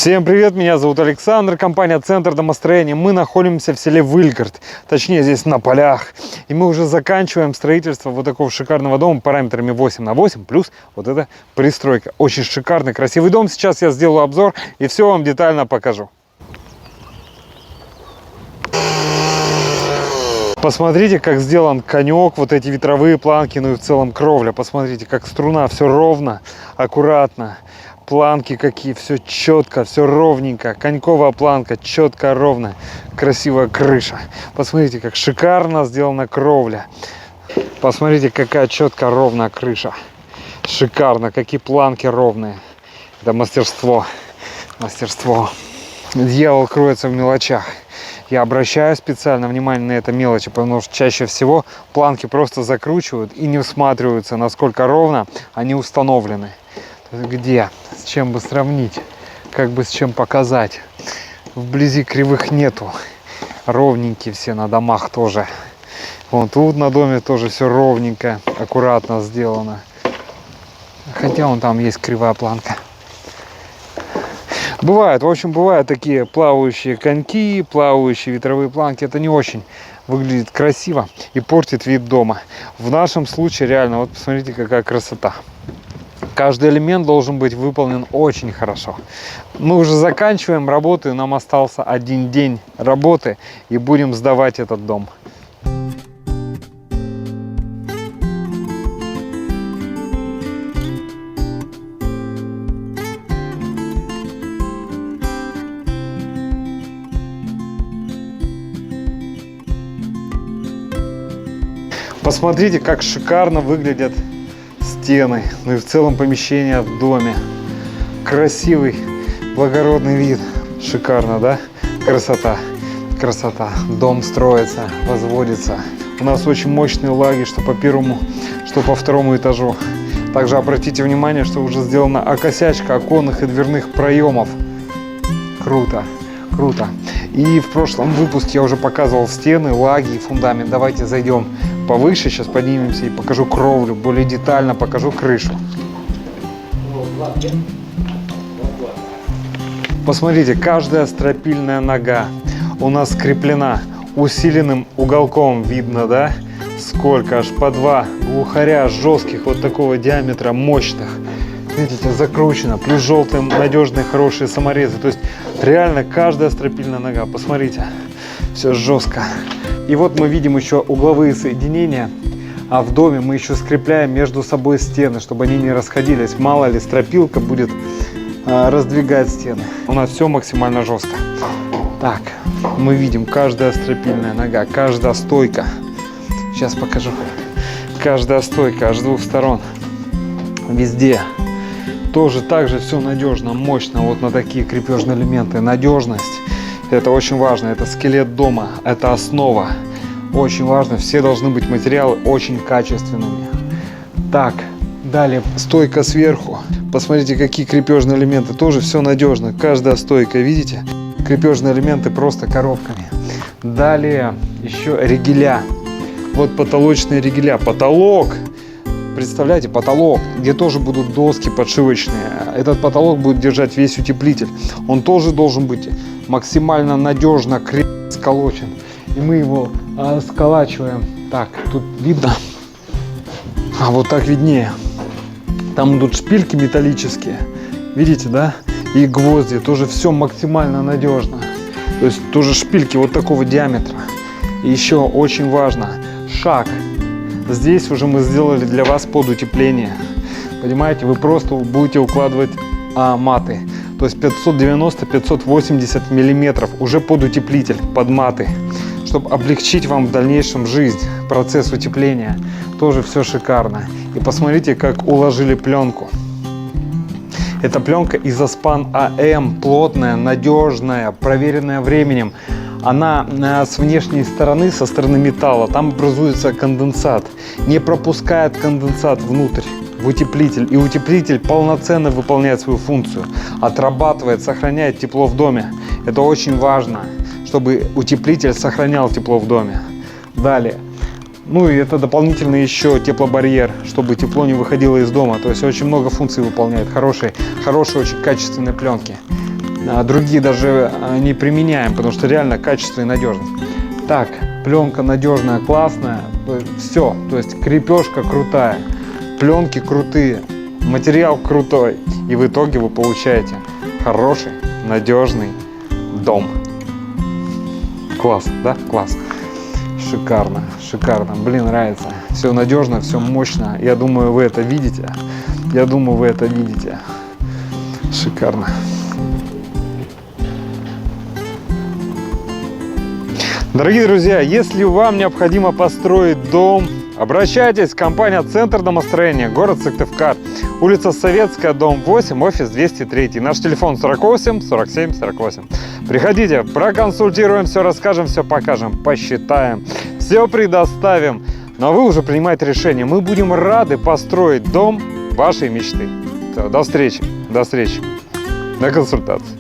Всем привет, меня зовут Александр, компания Центр домостроения. Мы находимся в селе Выльгард, точнее здесь на полях. И мы уже заканчиваем строительство вот такого шикарного дома параметрами 8×8, плюс вот эта пристройка. Очень шикарный, красивый дом. Сейчас я сделаю обзор и все вам детально покажу. Посмотрите, как сделан конек, вот эти ветровые планки, ну и в целом кровля. Посмотрите, как струна, все ровно, аккуратно. Планки какие, все четко, все ровненько. Коньковая планка, четко, ровно. Красивая крыша. Посмотрите, как шикарно сделана кровля. Посмотрите, какая четко ровная крыша. Шикарно, какие планки ровные. Это мастерство. Мастерство. Дьявол кроется в мелочах. Я обращаю специально внимание на это мелочи, потому что чаще всего планки просто закручивают и не всматриваются, насколько ровно они установлены. Где? С чем бы сравнить? Как бы с чем показать? Вблизи кривых нету. Ровненькие все на домах тоже. Вон тут на доме тоже все ровненько, аккуратно сделано. Хотя вон там есть кривая планка. Бывает, в общем, бывают такие плавающие коньки, плавающие ветровые планки. Это не очень выглядит красиво и портит вид дома. В нашем случае реально, вот посмотрите, какая красота. Каждый элемент должен быть выполнен очень хорошо. Мы уже заканчиваем работу, нам остался один день работы и будем сдавать этот дом. Посмотрите, как шикарно выглядят стены, ну и в целом помещение в доме. Красивый, благородный вид. Шикарно, да? Красота, красота. Дом строится, возводится. У нас очень мощные лаги, что по первому, что по второму этажу. Также обратите внимание, что уже сделана окосячка оконных и дверных проемов. Круто, круто. И в прошлом выпуске я уже показывал стены, лаги и фундамент. Давайте зайдем повыше, сейчас поднимемся и покажу кровлю, более детально покажу крышу. Посмотрите, каждая стропильная нога у нас скреплена усиленным уголком, видно, да? Сколько, аж по два глухаря жестких, вот такого диаметра, мощных. Видите, закручено, плюс желтые надежные хорошие саморезы. То есть реально каждая стропильная нога, посмотрите, все жестко. И вот мы видим еще угловые соединения, а в доме мы еще скрепляем между собой стены, чтобы они не расходились. Мало ли, стропилка будет раздвигать стены. У нас все максимально жестко. Так, мы видим каждая стропильная нога, каждая стойка. Сейчас покажу. Каждая стойка аж с двух сторон. Везде. Тоже так же все надежно, мощно. Вот на такие крепежные элементы. Надежность. Это очень важно, это скелет дома, это основа. Очень важно, все должны быть материалы очень качественными. Так, далее стойка сверху. Посмотрите, какие крепежные элементы, тоже все надежно. Каждая стойка, видите? Крепежные элементы просто коробками. Далее еще ригеля. Вот потолочные ригеля. Потолок, представляете, потолок, где тоже будут доски подшивочные. Этот потолок будет держать весь утеплитель. Он тоже должен быть максимально надежно сколочен. И мы его сколачиваем. Так, тут видно? А вот так виднее. Там идут шпильки металлические. Видите, да? И гвозди. Тоже все максимально надежно. То есть тоже шпильки вот такого диаметра. И еще очень важно. Шаг. Здесь уже мы сделали для вас под утепление. Понимаете, вы просто будете укладывать маты. То есть 590-580 миллиметров уже под утеплитель, под маты. Чтобы облегчить вам в дальнейшем жизнь, процесс утепления. Тоже все шикарно. И посмотрите, как уложили пленку. Это пленка Изоспан АМ, плотная, надежная, проверенная временем. Она с внешней стороны, со стороны металла, там образуется конденсат. Не пропускает конденсат внутрь, в утеплитель. И утеплитель полноценно выполняет свою функцию. Отрабатывает, сохраняет тепло в доме. Это очень важно, чтобы утеплитель сохранял тепло в доме. Далее. Ну и это дополнительно еще теплобарьер, чтобы тепло не выходило из дома. То есть очень много функций выполняет. Хорошие очень качественные пленки. другие даже не применяем, потому что реально качество и надежность. Так, пленка надежная, классная, все, то есть крепежка крутая, пленки крутые, материал крутой, и в итоге вы получаете хороший, надежный дом. Класс, да? Класс. Шикарно, шикарно. Блин, нравится. Все надежно, все мощно. Я думаю, вы это видите. Я думаю, вы это видите. Шикарно. Дорогие друзья, если вам необходимо построить дом, обращайтесь. Компания «Центр домостроения», город Сыктывкар, улица Советская, дом 8, офис 203. Наш телефон 48 47 48. Приходите, проконсультируем, все расскажем, все покажем, посчитаем, все предоставим. Но вы уже принимаете решение. Мы будем рады построить дом вашей мечты. Все, до встречи, до консультации.